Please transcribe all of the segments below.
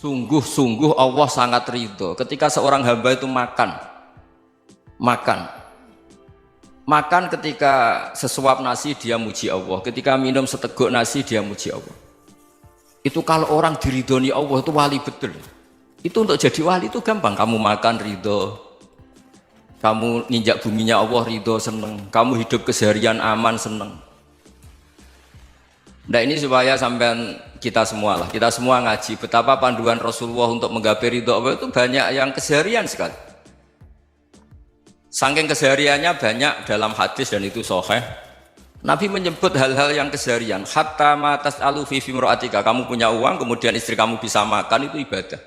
Sungguh-sungguh Allah sangat ridho ketika seorang hamba itu makan ketika sesuap nasi dia muji Allah, ketika minum seteguk nasi dia muji Allah. Itu kalau orang diridhoni Allah itu wali betul. Itu untuk jadi wali itu gampang, kamu makan ridho, kamu ninjak buminya Allah ridho seneng, kamu hidup keseharian aman seneng. Nah ini supaya sampean kita semua ngaji betapa panduan Rasulullah untuk menggapai ridho Allah itu banyak yang keseharian sekali. Saking kesehariannya banyak dalam hadis dan itu sahih. Nabi menyebut hal-hal yang keseharian. Hatta ma tas'alu fi fimra'atika, kamu punya uang kemudian istri kamu bisa makan itu ibadah.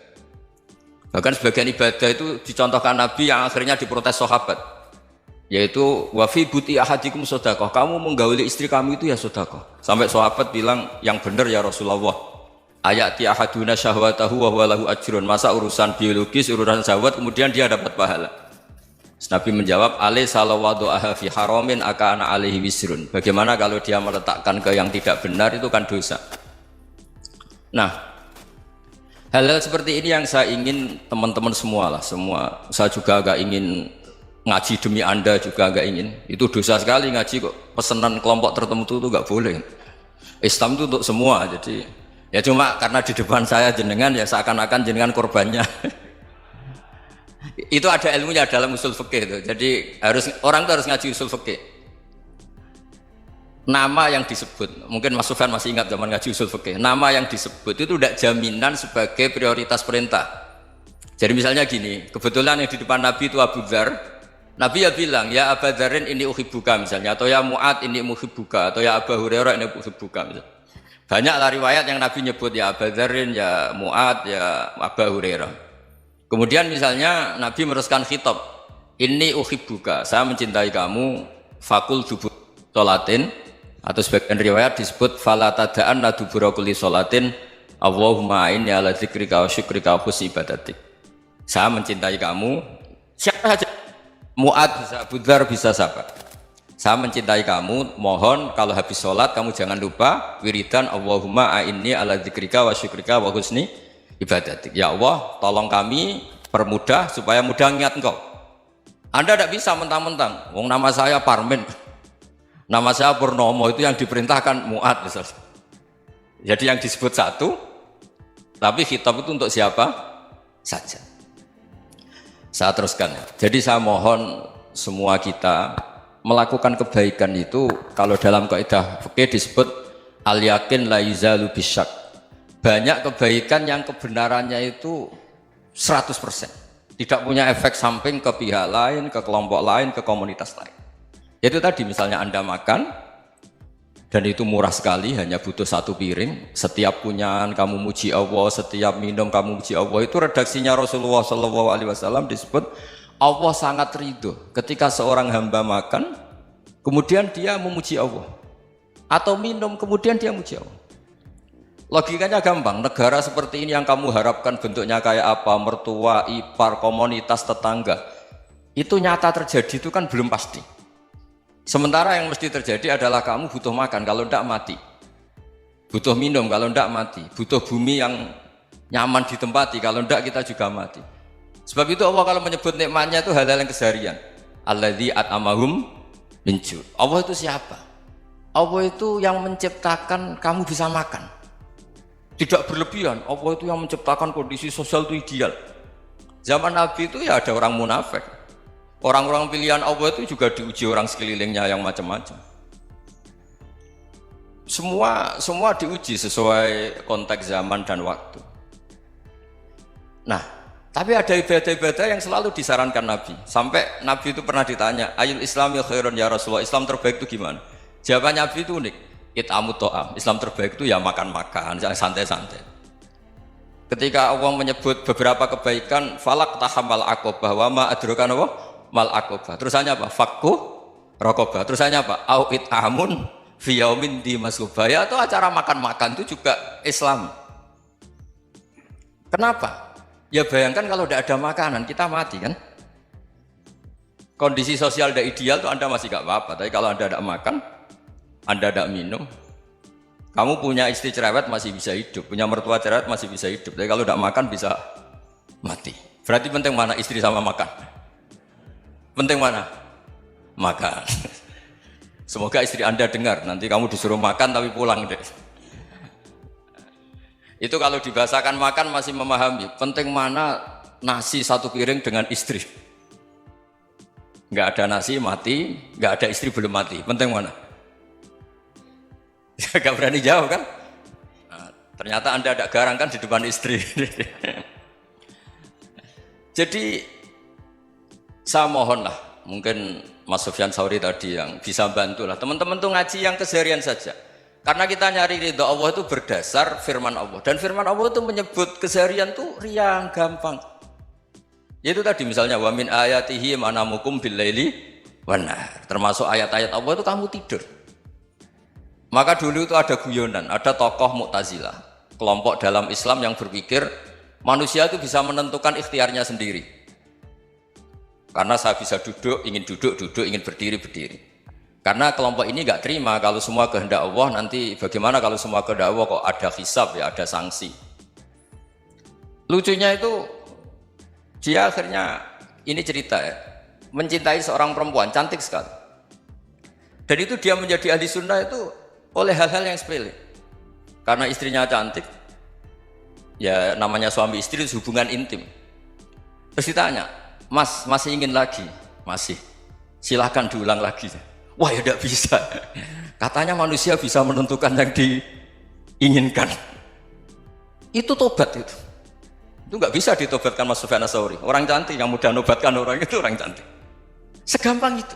Bahkan sebagian ibadah itu dicontohkan Nabi yang akhirnya diprotes sahabat. Yaitu wa fi buti ahadikum sedekah, kamu menggauli istri kamu itu ya sedekah. Sampai sahabat bilang yang benar ya Rasulullah. Ayati ahaduna syahwatahu wa huwa lahu ajrun. Masa urusan biologis, urusan syahwat kemudian dia dapat pahala. Nabi menjawab, alaysa lawadu'aha fi haramin akana alaihi wisrun. Bagaimana kalau dia meletakkan ke yang tidak benar itu kan dosa. Nah, hal-hal seperti ini yang saya ingin teman-teman semua. Saya juga agak ingin ngaji demi Anda juga agak ingin. Itu dosa sekali ngaji kok pesanan kelompok tertentu itu enggak boleh. Islam itu untuk semua. Jadi ya cuma karena di depan saya jenengan ya seakan-akan jenengan korbannya. Itu ada ilmunya dalam usul fikih itu. Jadi orang itu harus ngaji usul fikih. Nama yang disebut, mungkin Mas Sufyan masih ingat zaman ngaji usul fikih. Nama yang disebut itu tidak jaminan sebagai prioritas perintah. Jadi misalnya gini, kebetulan yang di depan Nabi itu Abu Dzar. Nabi ya bilang, ya Abu Dzarin ini uhibbuka misalnya, atau ya Mu'ad ini muhibbuka, atau ya Abu Hurairah ini uhibbuka misalnya. Banyaklah riwayat yang Nabi nyebut ya Abu Dzarin, ya Mu'ad, ya Abu Hurairah. Kemudian misalnya Nabi meneruskan khitab, ini uhibbuka, saya mencintai kamu, fakul dubur sholatin, atau sebagian riwayat disebut fala tada'anna dubura kulli sholatin, Allahumma inni ala dzikrika wa syukrika wa husni ibadatik. Saya mencintai kamu, siapa saja. Mu'ad bisa, Abu Dzar bisa siapa? Saya mencintai kamu, mohon kalau habis sholat kamu jangan lupa wiridan Allahumma a'inni ala dzikrika wa syukrika wa husni ibadatik. Ya Allah, tolong kami permudah supaya mudah ingat engkau. Anda tidak bisa mentang-mentang, wong nama saya Parmin, nama saya Purnomo, itu yang diperintahkan Mu'ad misalnya. Jadi yang disebut satu, tapi khitab itu untuk siapa saja. Saya teruskan ya. Jadi saya mohon semua kita melakukan kebaikan itu kalau dalam kaidah fikih disebut al yakin la yuzalu bisyak. Banyak kebaikan yang kebenarannya itu 100%. Tidak punya efek samping ke pihak lain, ke kelompok lain, ke komunitas lain. Itu tadi misalnya Anda makan dan itu murah sekali, hanya butuh satu piring. Setiap punyaan kamu muji Allah, setiap minum kamu muji Allah. Itu redaksinya Rasulullah SAW disebut Allah sangat ridho ketika seorang hamba makan, kemudian dia memuji Allah, atau minum kemudian dia muji Allah. Logikanya gampang. Negara seperti ini yang kamu harapkan bentuknya kayak apa, mertua, ipar, komunitas, tetangga, itu nyata terjadi itu kan belum pasti. Sementara yang mesti terjadi adalah kamu butuh makan, kalau tidak mati. Butuh minum, kalau tidak mati. Butuh bumi yang nyaman ditempati, kalau tidak kita juga mati. Sebab itu Allah kalau menyebut nikmatnya itu hal-hal yang keseharian. Alladzi at'amahum min ju'. Allah itu siapa? Allah itu yang menciptakan kamu bisa makan. Tidak berlebihan. Allah itu yang menciptakan kondisi sosial itu ideal. Zaman Nabi itu ya ada orang munafik. Orang-orang pilihan Allah itu juga diuji orang sekelilingnya yang macam-macam. Semua diuji sesuai konteks zaman dan waktu. Nah, tapi ada ibadah-ibadah yang selalu disarankan Nabi. Sampai Nabi itu pernah ditanya, ayul islami khairun ya Rasulullah, Islam terbaik itu gimana? Jawaban Nabi itu unik. It'amut to'am, Islam terbaik itu ya makan-makan, jangan santai-santai. Ketika Allah menyebut beberapa kebaikan, falak tahamal aqobah, wa ma adrokan Allah mal aqobah. Terusannya apa? Fakku raqobah. Terusannya apa? Au it'amun fi yaumin di masghubah. Ya itu acara makan-makan itu juga Islam. Kenapa? Ya bayangkan kalau tidak ada makanan kita mati kan? Kondisi sosial tidak ideal tuh Anda masih gak apa-apa. Tapi kalau Anda tidak makan, Anda tidak minum, Kamu punya istri cerewet masih bisa hidup, punya mertua cerewet masih bisa hidup. Tapi kalau tidak makan bisa mati. Berarti penting mana istri sama makan? Penting mana? Makan. Semoga istri Anda dengar, nanti kamu disuruh makan tapi pulang deh. Itu kalau dibahasakan makan masih memahami. Penting mana nasi satu piring dengan istri. Nggak ada nasi mati, nggak ada istri belum mati. Penting mana? Gak berani jawab kan? Nah, ternyata Anda ada garang kan di depan istri. Jadi saya mohonlah, mungkin Mas Sufyan Sauri tadi yang bisa bantulah teman-teman tuh ngaji yang keseharian saja. Karena kita nyari ridha Allah itu berdasar firman Allah, dan firman Allah itu menyebut keseharian tuh riang gampang. Yaitu tadi misalnya wa min ayatihi manamukum bil laili wan nahar. Termasuk ayat-ayat Allah itu kamu tidur. Maka dulu itu ada guyonan, ada tokoh Mu'tazilah, kelompok dalam Islam yang berpikir manusia itu bisa menentukan ikhtiarnya sendiri. Karena saya bisa duduk, ingin berdiri, berdiri. Karena kelompok ini nggak terima kalau semua kehendak Allah, nanti bagaimana kalau semua kehendak Allah kok ada hisab ya, ada sanksi. Lucunya itu, dia akhirnya, ini cerita ya, mencintai seorang perempuan, cantik sekali. Dan itu dia menjadi ahli sunnah itu oleh hal-hal yang sepele. Karena istrinya cantik, ya namanya suami istri itu hubungan intim. Terus ditanya, Mas, masih ingin lagi? Masih. Silahkan diulang lagi. Wah ya tidak bisa. Katanya manusia bisa menentukan yang diinginkan. Itu tobat itu. Itu nggak bisa ditobatkan Mas Sufyan Ats-Tsauri. Orang cantik yang mudah nobatkan orang itu orang cantik. Segampang itu.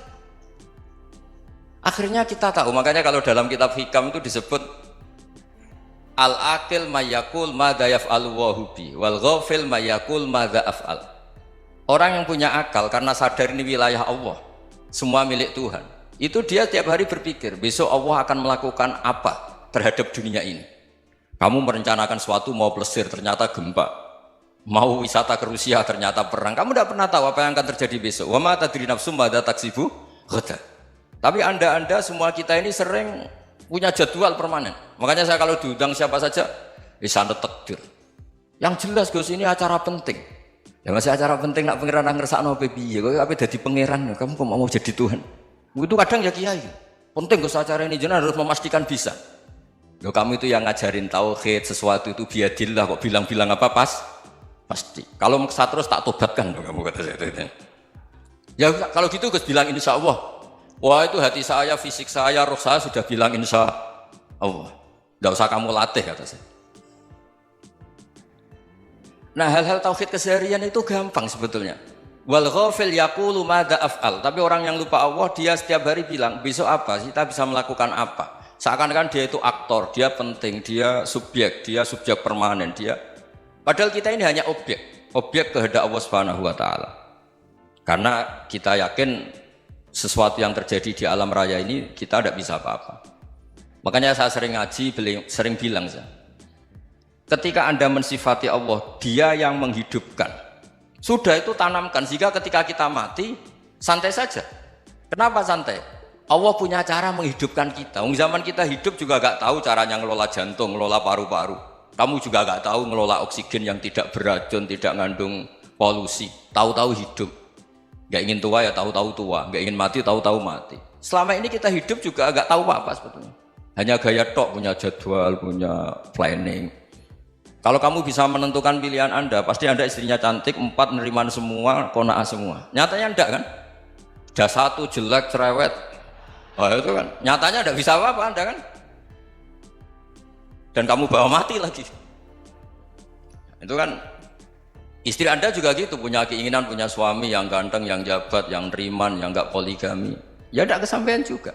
Akhirnya kita tahu, makanya kalau dalam kitab Hikam itu disebut al-aqil mayyakul madza yaf'alu wa hubi wal ghafil mayyakul madza af'al. Orang yang punya akal karena sadar ini wilayah Allah, semua milik Tuhan, itu dia tiap hari berpikir besok Allah akan melakukan apa terhadap dunia ini. Kamu merencanakan suatu mau plesir ternyata gempa, mau wisata ke Rusia ternyata perang. Kamu tidak pernah tahu apa yang akan terjadi besok. Wa ma tadri nafsum madza taksibu ghadan. Tapi anda semua kita ini sering punya jadwal permanen. Makanya saya kalau diundang siapa saja, sanad takdir. Yang jelas Gus ini acara penting. Ya masih acara penting nak pangeran ngersakno piye? Kok ape dadi pangeran? Kamu kok mau jadi Tuhan? Itu kadang ya kiai. Penting Gus acara ini jenengan harus memastikan bisa. Loh kamu itu yang ngajarin tauhid, sesuatu itu biadillah kok bilang-bilang apa pasti. Kalau maksa terus tak tobatkan kamu kata saya. Ya kalau gitu Gus bilang insya Allah. Wah itu hati saya, fisik saya, roh saya sudah bilang insya Allah. Tidak usah kamu latih kata saya. Nah hal-hal tauhid keseharian itu gampang sebetulnya. Wal ghafil yaqulu madza af'al. Tapi orang yang lupa Allah dia setiap hari bilang besok apa? Kita bisa melakukan apa? Seakan-akan dia itu aktor, dia penting, dia subjek permanen, dia. Padahal kita ini hanya objek kehendak Allah Subhanahu wa taala. Karena kita yakin sesuatu yang terjadi di alam raya ini kita tidak bisa apa-apa. Makanya saya sering ngaji, sering bilang saya, ketika Anda mensifati Allah, dia yang menghidupkan. Sudah itu tanamkan, sehingga ketika kita mati, santai saja. Kenapa santai? Allah punya cara menghidupkan kita. Zaman kita hidup juga gak tahu caranya ngelola jantung, ngelola paru-paru. Kamu juga gak tahu ngelola oksigen yang tidak beracun, tidak ngandung polusi. Tahu-tahu hidup. Gak ingin tua ya tahu-tahu tua, gak ingin mati tahu-tahu mati. Selama ini kita hidup juga gak tahu apa sebetulnya. Hanya gaya tok, punya jadwal, punya planning. Kalau kamu bisa menentukan pilihan Anda, pasti Anda istrinya cantik, 4 neriman semua, qanaah semua. Nyatanya enggak kan? Ada 1 jelek, cerewet. Oh itu kan, nyatanya enggak bisa apa-apa Anda kan? Dan kamu bawa mati lagi. Itu kan, istri Anda juga gitu, punya keinginan, punya suami yang ganteng, yang jabat, yang neriman, yang enggak poligami. Ya enggak kesampaian juga.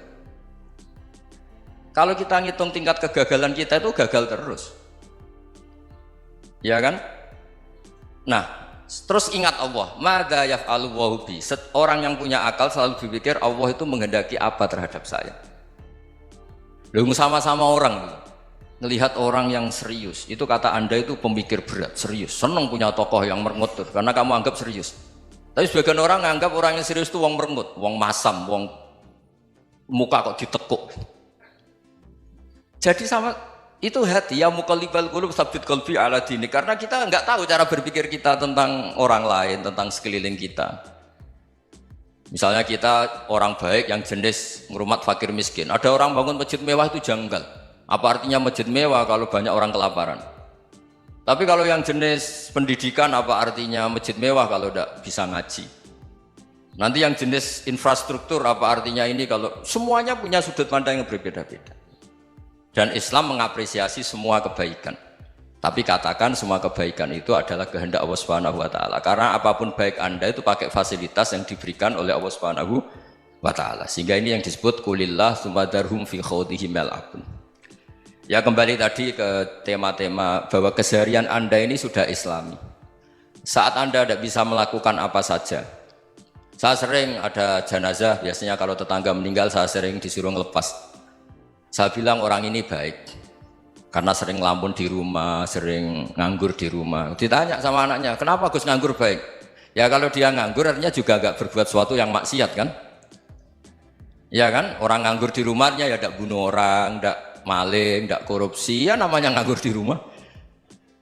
Kalau kita ngitung tingkat kegagalan kita itu gagal terus. Ya kan? Nah, terus ingat Allah, madza yaf'alu wa bi. Orang yang punya akal selalu berpikir Allah itu menghendaki apa terhadap saya. Lalu sama-sama orang melihat orang yang serius, itu kata Anda itu pemikir berat, serius, senang punya tokoh yang merengut karena kamu anggap serius. Tapi sebagian orang menganggap orang yang serius itu wong merengut, wong masam, wong muka kok ditekuk. Jadi sama Itu hati ya muqallibal qulub tsabbit qalbi ala dini, karena kita nggak tahu cara berpikir kita tentang orang lain, tentang sekeliling kita. Misalnya kita orang baik yang jenis ngurmat fakir miskin, ada orang bangun masjid mewah itu janggal. Apa artinya masjid mewah kalau banyak orang kelaparan? Tapi kalau yang jenis pendidikan, apa artinya masjid mewah kalau tidak bisa ngaji? Nanti yang jenis infrastruktur, apa artinya ini kalau semuanya punya sudut pandang yang berbeda-beda. Dan Islam mengapresiasi semua kebaikan. Tapi katakan semua kebaikan itu adalah kehendak Allah Subhanahu wa taala. Karena apapun baik Anda itu pakai fasilitas yang diberikan oleh Allah Subhanahu wa taala. Sehingga ini yang disebut kulillah sumadarhum fi khawdihim yal'abun. Ya kembali tadi ke tema-tema bahwa keseharian Anda ini sudah Islami. Saat Anda tidak bisa melakukan apa saja. Saya sering ada jenazah, biasanya kalau tetangga meninggal saya sering disuruh ngelepas. Saya bilang orang ini baik karena sering ngelamun di rumah, sering nganggur di rumah. Ditanya sama anaknya, kenapa Gus nganggur baik? Ya kalau dia nganggur artinya juga gak berbuat sesuatu yang maksiat kan? Ya kan, orang nganggur di rumahnya ya tidak bunuh orang, tidak maling, tidak korupsi, ya namanya nganggur di rumah.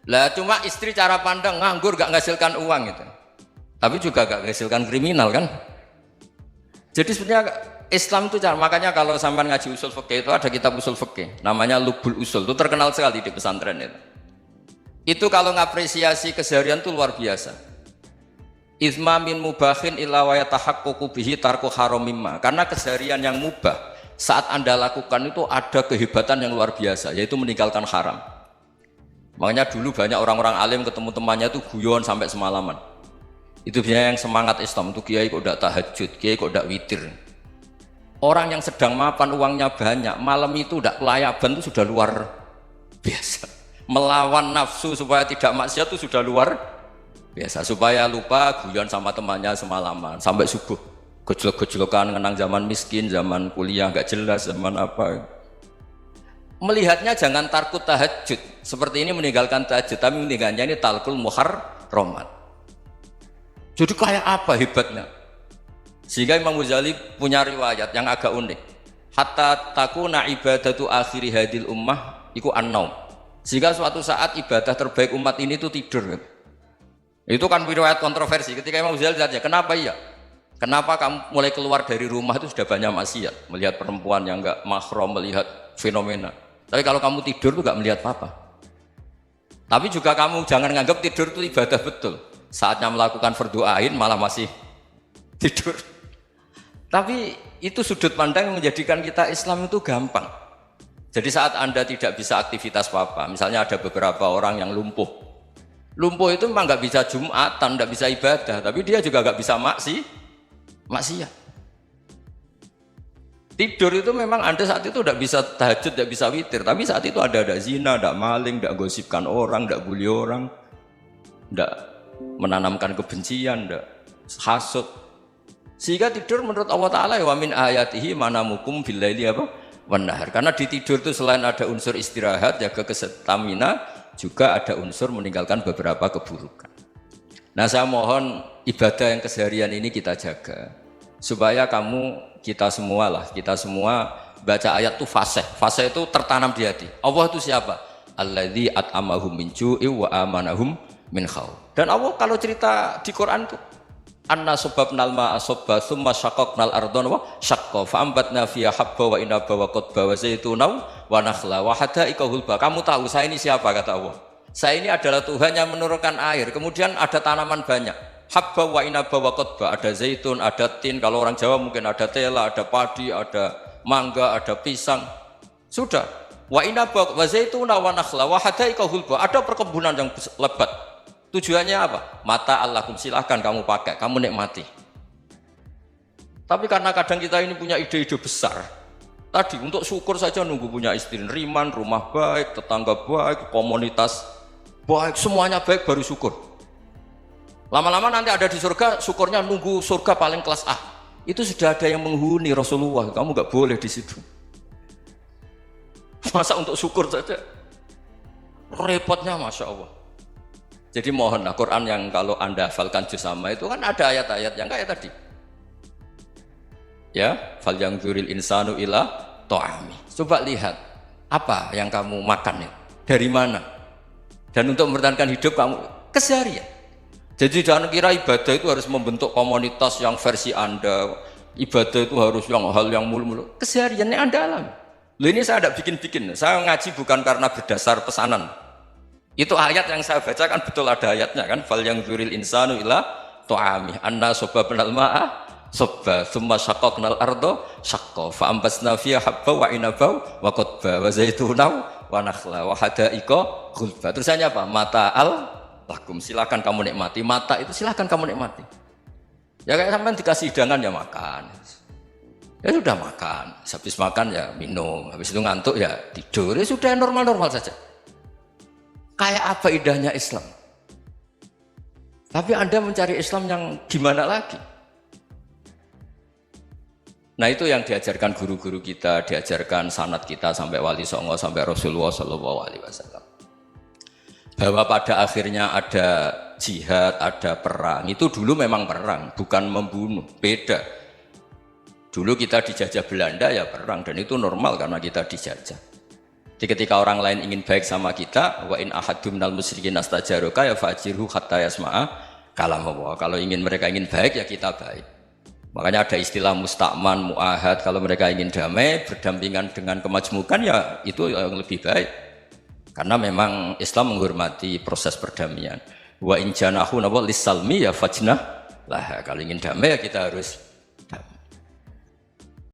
Lah cuma istri cara pandang nganggur gak menghasilkan uang gitu. Tapi juga gak menghasilkan kriminal kan? Jadi sebenarnya Islam itu cara, makanya kalau sampai ngaji usul fikih itu ada kitab usul fikih namanya Lubul Usul, itu terkenal sekali di pesantren itu. Itu kalau ngapresiasi keseharian itu luar biasa. Izma min mubahin illa wa yatahaqqaqu bihi tarku haramimma. Karena keseharian yang mubah saat Anda lakukan itu ada kehebatan yang luar biasa, yaitu meninggalkan haram. Makanya dulu banyak orang-orang alim ketemu temannya itu guyon sampai semalaman. Itu biasanya yang semangat Islam itu kiai kok tidak tahajud, kiai kok tidak witir. Orang yang sedang mapan uangnya banyak, malam itu tidak kelayaban itu sudah luar biasa. Melawan nafsu supaya tidak maksiat itu sudah luar biasa. Supaya lupa guyon sama temannya semalaman sampai subuh. Gejlok-gejlokan ngenang zaman miskin, zaman kuliah nggak jelas, zaman apa. Melihatnya jangan tarkut tahajud. Seperti ini meninggalkan tahajud, tapi meninggalkannya ini talkul muharramat. Jadi kayak apa hebatnya? Sehingga Imam Ghazali punya riwayat yang agak unik. Hatta takuna ibadatu akhiri hadil ummah iku an-naum. Sehingga suatu saat ibadah terbaik umat ini itu tidur. Itu kan riwayat kontroversi. Ketika Imam Ghazali ditanya, kenapa iya? Kenapa kamu mulai keluar dari rumah itu sudah banyak maksiat? Melihat perempuan yang enggak mahram, melihat fenomena. Tapi kalau kamu tidur itu enggak melihat apa-apa. Tapi juga kamu jangan nganggap tidur itu ibadah betul. Saatnya melakukan fardhu ain malah masih tidur. Tapi itu sudut pandang yang menjadikan kita Islam itu gampang. Jadi saat Anda tidak bisa aktivitas apa-apa, misalnya ada beberapa orang yang lumpuh. Lumpuh itu memang nggak bisa Jumatan, nggak bisa ibadah, tapi dia juga nggak bisa maksiat. Tidur itu memang Anda saat itu tidak bisa tahajud, tidak bisa witir, tapi saat itu ada zina, ada maling, tidak gosipkan orang, tidak bully orang, tidak menanamkan kebencian, tidak hasud. Sehingga tidur menurut Allah Ta'ala wa min ayatihi manamukum billaili apa? Wan nahar. Karena di tidur itu selain ada unsur istirahat, jaga kestamina, juga ada unsur meninggalkan beberapa keburukan. Nah saya mohon ibadah yang keseharian ini kita jaga. Supaya kita semua baca ayat itu fasih. Fasih itu tertanam di hati. Allah itu siapa? Alladzi at'amahum min ju'i wa amanahum min khauf. Dan Allah kalau cerita di Quran itu anna sababnal ma'a sabba thumma syaqaqnal ardha wa syaqqa fa ambatna fiha habba wa inaba wa qadba wa zaituna wa nakhla wa hadaika hulba. Kamu tahu saya ini siapa, kata Allah. Saya ini adalah Tuhan yang menurunkan air, kemudian ada tanaman banyak. Habba wa inaba wa qadba, ada zaitun, ada tin, kalau orang Jawa mungkin ada tela, ada padi, ada mangga, ada pisang. Sudah. Wa inaba wa zaituna wa nakhla wa hadaika hulba, ada perkebunan yang lebat. Tujuannya apa? Mata Allahum, silahkan kamu pakai, kamu nikmati. Tapi karena kadang kita ini punya ide-ide besar. Tadi untuk syukur saja nunggu punya istri riman, rumah baik, tetangga baik, komunitas baik, semuanya baik baru syukur. Lama-lama nanti ada di surga, syukurnya nunggu surga paling kelas A. Itu sudah ada yang menghuni Rasulullah, kamu nggak boleh di situ. Masa untuk syukur saja? Repotnya Masya Allah. Jadi mohonlah Quran yang kalau Anda hafalkan juz sama itu kan ada ayat-ayat yang kayak tadi. Ya, fal yang dzuril insanu ila ta'ami. Coba lihat. Apa yang kamu makan ya? Dari mana? Dan untuk mempertahankan hidup kamu keseharian. Jadi jangan kira ibadah itu harus membentuk komunitas yang versi Anda. Ibadah itu harus yang hal yang mulu-mulu. Kesehariannya Anda alami. Loh ini saya tidak bikin-bikin. Saya ngaji bukan karena berdasar pesanan. Itu ayat yang saya baca kan betul ada ayatnya kan. Fal yang dzuril insanu ila tu'ami anna sobabnal ma'a sobba thumma syaqaqnal ardo syaqqa fa ambasna fiha habba wa inaba wa qadba wa zaituna wa nakhla wa hada'iqa ghulba. Terusannya apa? Mata'al lakum, silakan kamu nikmati. Mata itu silakan kamu nikmati. Ya kayak sampean dikasih hidangan ya makan. Ya sudah makan, habis makan ya minum, habis itu ngantuk ya tidur. Ya sudah normal-normal saja. Kayak apa indahnya Islam. Tapi Anda mencari Islam yang gimana lagi? Nah itu yang diajarkan guru-guru kita, diajarkan sanad kita sampai Wali Songo, sampai Rasulullah SAW. Bahwa pada akhirnya ada jihad, ada perang. Itu dulu memang perang, bukan membunuh, beda. Dulu kita dijajah Belanda ya perang, dan itu normal karena kita dijajah. Jadi ketika orang lain ingin baik sama kita, wa in ahadum minal musyrikin astajaroka ya fajirhu hatta yasma'a kalam Allah. Kalau mereka ingin baik ya kita baik. Makanya ada istilah musta'man, mu'ahad. Kalau mereka ingin damai, berdampingan dengan kemajmukan ya itu yang lebih baik. Karena memang Islam menghormati proses perdamaian. Wa in janahu lis-salmi ya fajnah lah. Kalau ingin damai ya kita harus